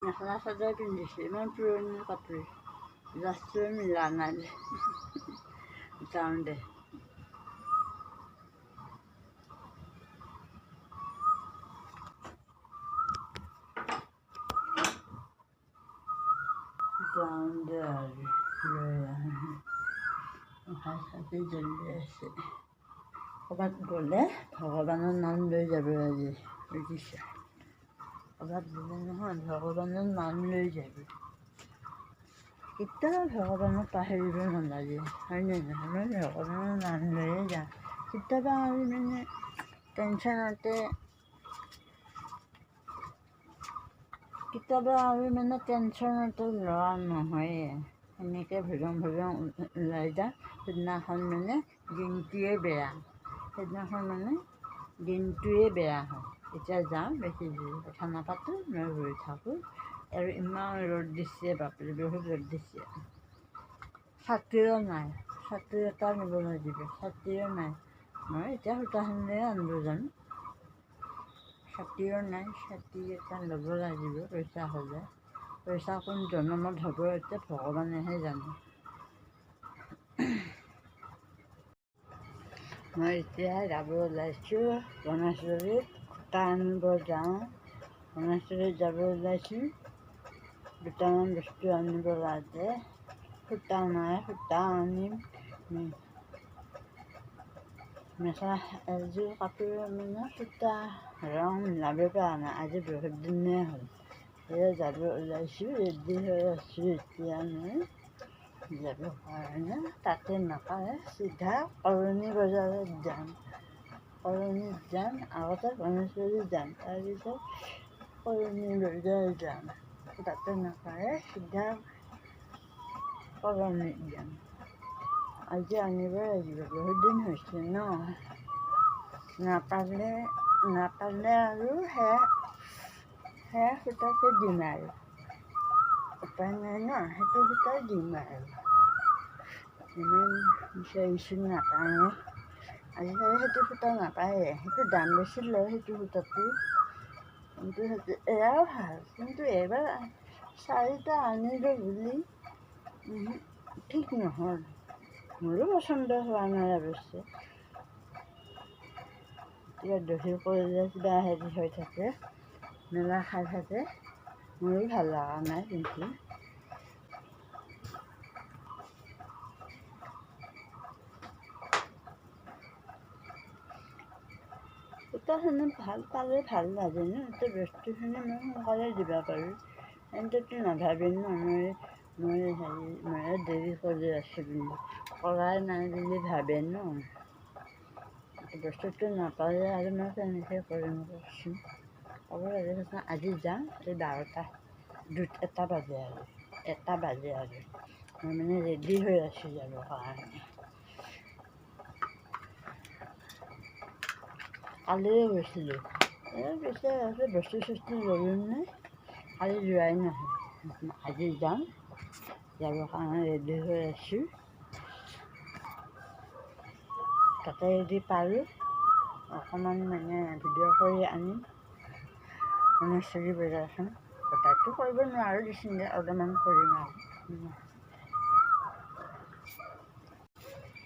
মেখেলা চাদৰ পিন্ধিছোঁ, ইমান পুৰণি কাপোৰ, জাষ্টটোৱে মিলা নাই দে। যাওঁ দে। যাওঁ দে আৰু লৈ আহোঁ। হাত জ্বলি আছে। ক'ৰবাত গ'লে ভগৱানৰ নাম লৈ যাব আজি, বুজিছা? ক'ৰবাত গ'লে নহয়, ভগৱানৰ নাম লৈ যাব। কেতিয়াও ভগৱানক পাহৰিব নালাগে, হয়নে নহয়? মই ভগৱানৰ নাম লৈয়ে যাওঁ। কেতিয়াবা আমি মানে টেনশ্যনতে লোৱা নহয়ে। সেনেকৈ ভজং ওলাই যাওঁ। সেইদিনাখন মানে দিনটোৱে বেয়া। হয়। এতিয়া যাওঁ, বেছি কথা নাপাতোঁ, মই গৈ থাকোঁ। আৰু ইমান ৰ'দ দিছে, বাপৰে বহুত ৰ'দ দিছে। ছাতিও নাই, ছাতি এটা নিব লাগিব, ছাতিও নাই। মই এতিয়া সূতাখিনিয়ে আনিব যাম। ছাতিও নাই, ছাতি এটা ল'ব লাগিব পইচা হ'লে। পইচা কোন জনমত হ'ব এতিয়া ভগৱানেহে জানে। মই এতিয়া যাব ওলাইছোঁ গণেশগুৰিত, সূতা আনিব যাওঁ। গণেশগুৰিত যাব ওলাইছোঁ, দুটামান বস্তু আনিব লাগে। সূতা নাই, সূতা আনিম। মেখেলা এযোৰ কাপোৰ মানে সূতা ৰং মিলাব পৰা নাই, আজি বহুত দিনেই হ'ল। সেয়ে যাব ওলাইছোঁ, ৰেডি হৈ আছোঁ এতিয়া মই যাবৰ কাৰণে। তাতে নাপায়, চিধা কৰণী বজাৰত যাম। কৰণীত যাম, আগতে গণেশগুৰিত যাম, তাৰপিছত কৰণী বজাৰ যাম। তাতে নাপায়, চিধা কৰণীত যাম। আজি আনিব লাগিব, বহুত দিন হৈছে ন। নাপালে আৰু সেয়া সূতাকে দিম আৰু। উপায় নাই ন, সেইটো সূতাই দিম আৰু। ইমান বিচাৰিছোঁ, নাপাওঁ। আজিকালি সেইটো সূতা নাপায়েই, সেইটো দাম বেছি লয়, সেইটো সূতাটো। কিন্তু এয়াও ভাল, কিন্তু এইবাৰ 4টা আনিলোঁ বুলি ঠিক নহ'ল। মোৰো পচন্দ হোৱা নাই অৱশ্যে। কিবা দহি কৰিলে কিবা হেৰি হৈ থাকে, মেলা খাই থাকে, মোৰো ভাল লগা নাই কিন্তু। সূতাখিনি ভাল পালে ভাল লাগে ন, এতিয়া বস্তুখিনি মই সোনকালে দিব পাৰোঁ। সিহঁতেতো নাভাবে ন, মই দেৰি কৰি আছোঁ বুলি, কৰাই নাই বুলি ভাবে ন। বস্তুটো নাপালে আৰু মই কেনেকৈ কৰিম কওকচোন? ক'ব লাগিব, আজি যাম, এই 1টা বাজে আৰু মই মানে ৰেডি হৈ আছোঁ যাবৰ কাৰণে। কালিয়ে গৈছিলোঁ, পিছে বস্তু ল'লোঁ নে, কালি যোৱাই নহয়। আজি যাম, যাবৰ কাৰণে ৰেডি হৈ আছোঁ। তাতে যদি পাৰোঁ অকণমান মানে ভিডিঅ' কৰি আনিম। গণেশগুৰি বজাৰখন গোটাইটো কৰিব নোৱাৰোঁ, দেচোন অলপমান কৰিম আৰু।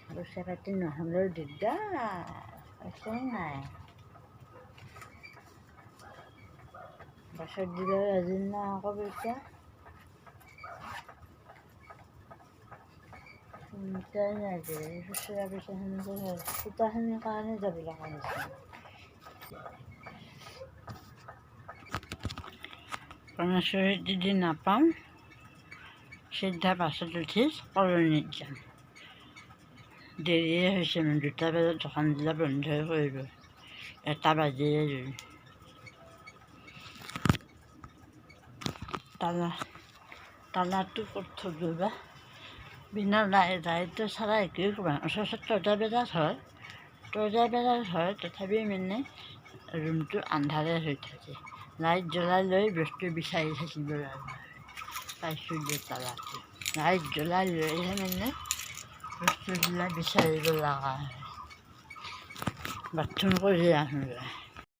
পইচা পাতি নহ'লেও দিগদাৰ, পইচাই নাই। বাছত দিলে আজি নাই আকৌ পইচা। চিন্তাই লাগে, খুচুৰা পইচাখিনি সূতাখিনিৰ কাৰণে যাব লগা হৈছে। গণেশগুৰিত যদি নাপাওঁ, চিধা বাছত উঠি কৰণীত যাম। দেৰিয়ে হৈছে, মোৰ 2টা বজাত দোকানবিলাক বন্ধই কৰিব, 1টা বাজিয়ে গ'ল। তালাটো ক'ত থ'লোঁ বা, বিনা লাইটৰ চাৰা একোৱে ক'বা, ওচৰত তৰ্জা বেজাত হয়, তথাপি মানে ৰুমটো আন্ধাৰে হৈ থাকে। লাইট জ্বলাই লৈ বস্তু বিচাৰি থাকিব লাগে। পাইছোঁ যে তালাটো, লাইট জ্বলাই লৈহে মানে বস্তুবিলাক বিচাৰিব লগা হয়। বাথৰুম কৰি আহোঁ।